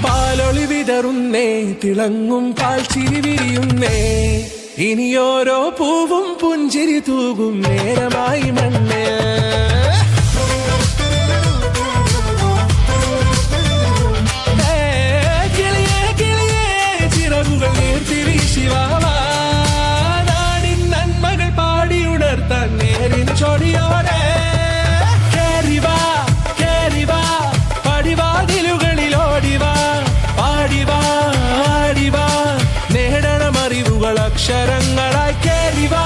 പാലൊളി വിതറുന്നേ, തിളങ്ങും പാൽച്ചിരി വിരിയുന്നേ, ഇനിയോരോ പൂവും പുഞ്ചിരി തൂകും നേരമായി മണ്ണേ. കിളിയേ കിളിയേ ചിറകുകൾ നീർത്തിരിശിവാവാ, നാടിൻ നന്മകൾ പാടിയുണർത്താൻ നേരിൻ ചൊടിയോടെ. കേറിവാ കേറിവാ പടിവാതിലുകളിൽ ഓടിവാ, പാടിവാ ആടിവാ നേടണമറിവുകൾ അക്ഷരങ്ങളായി. കേറിവാ